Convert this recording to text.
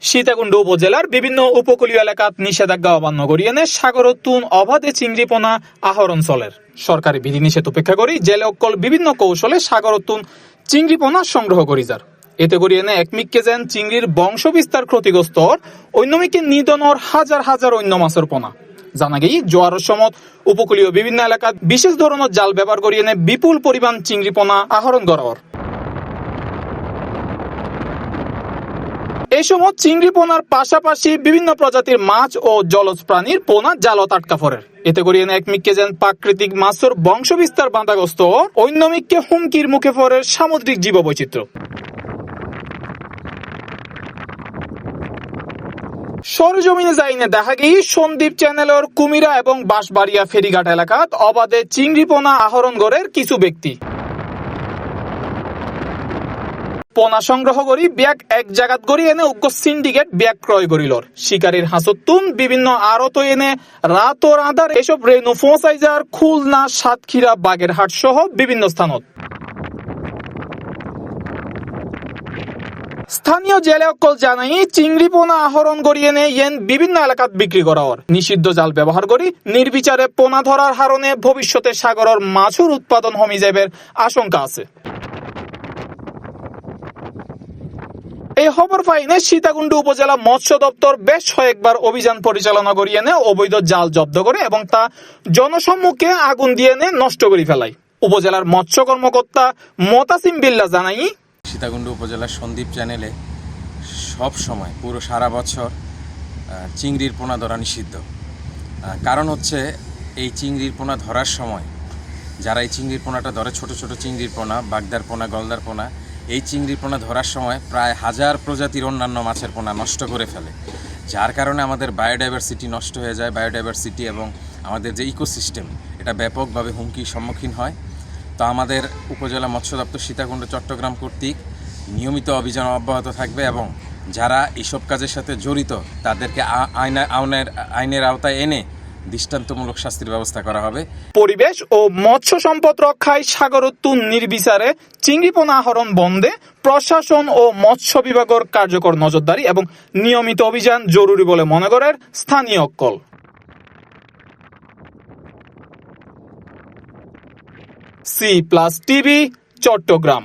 সীতাকুণ্ড উপজেলার বিভিন্ন উপকূলীয় এলাকাত নিষেধাজ্ঞা অমান্য করিয়ে সাগরোত্তুন অবাধে চিংড়িপোনা আহরণ চলের সরকারি বিধিনিষেধ উপেক্ষা করি জেলে অক্কল বিভিন্ন কৌশলে সাগরোত্তুন চিংড়িপোনা সংগ্রহ করি যার এতে করি একমিককে যেন চিংড়ির বংশ বিস্তার ক্ষতিগ্রস্ত অন্যমিকে নিধনর হাজার হাজার অন্য মাছের পোনা জানা গেই জোয়ারের সময় উপকূলীয় বিভিন্ন এলাকাত বিশেষ ধরনের জাল ব্যবহার করিয়ে বিপুল পরিমাণ চিংড়িপোনা আহরণ করার এই সময় চিংড়ি পোনার পাশাপাশি বিভিন্ন প্রজাতির মাছ ও জলজ প্রাণীর পোনা জালত আটকা পড়ে এতে করিয়ে একমিককে যেন প্রাকৃতিক মাছের বংশ বিস্তার বাধাগ্রস্ত অন্যমিককে হুমকির মুখে পড়ে সামুদ্রিক জীববৈচিত্র্য। সরজমিনে যাইনে দেখা গেই সন্দ্বীপ চ্যানেলের কুমিরা এবং বাঁশবাড়িয়া ফেরিঘাট এলাকাত অবাধে চিংড়ি পোনা আহরণ গড়ের কিছু ব্যক্তি পোনা সংগ্রহ করি ব্যাগ এক জায়গাত গড়ি উগ্র সিন্ডিকেট ব্যাগ ক্রয় করিল শিকারীর হাসতুন বিভিন্ন আড়ত রাত ও রাঁধার এসব রেণু ফোঁসাইজার খুলনা সাতক্ষীরা বাগেরহাট সহ বিভিন্ন স্থানত স্থানীয় জেলে অক্কল জানাই চিংড়ি পোনা আহরণ করিয়ে বিভিন্ন এলাকাত বিক্রি করা নিষিদ্ধ জাল ব্যবহার করি নির্বিচারে পোনা ধরার হারণে ভবিষ্যতে সাগরের মাছের উৎপাদন কমে যাবার আশঙ্কা আছে। এই খবর পাইনে সীতাকুণ্ড উপজেলা মৎস্য দপ্তর বেশ কয়েকবার অভিযান পরিচালনা করিয়ে অবৈধ জাল জব্দ করে এবং তা জনসম্মুখে আগুন দিয়ে নষ্ট করে ফেলায়। উপজেলার মৎস্য কর্মকর্তা মোতাসিম বিল্লাহ জানাই সীতাকুণ্ড উপজেলার সন্দ্বীপ চ্যানেলে সব সময় পুরো সারা বছর চিংড়ির পোনা ধরা নিষিদ্ধ। কারণ হচ্ছে এই চিংড়ির পোনা ধরার সময় যারা এই চিংড়ির পোনাটা ধরে ছোট ছোট চিংড়ির পোনা বাগদার পোনা গলদার পোনা এই চিংড়ির পোনা ধরার সময় প্রায় হাজার প্রজাতির অন্যান্য মাছের পোনা নষ্ট করে ফেলে, যার কারণে আমাদের বায়োডাইভার্সিটি নষ্ট হয়ে যায়। বায়োডাইভার্সিটি এবং আমাদের যে ইকোসিস্টেম এটা ব্যাপকভাবে হুমকির সম্মুখীন হয়। তো আমাদের উপজেলা মৎস্য দপ্তর সীতাকুণ্ড চট্টগ্রাম কর্তৃক নিয়মিত অভিযান অব্যাহত থাকবে এবং যারা এইসব কাজের সাথে জড়িত তাদেরকে আইনের আওতায় এনে দৃষ্টান্তমূলক শাস্তির ব্যবস্থা করা হবে। পরিবেশ ও মৎস্য সম্পদ রক্ষায় সাগরোত্তুন নির্বিচারে চিংড়ি পোনা আহরণ বন্ধে প্রশাসন ও মৎস্য বিভাগের কার্যকর নজরদারি এবং নিয়মিত অভিযান জরুরি বলে মনে করেন স্থানীয় অক্কল। C+ TV Chittagong.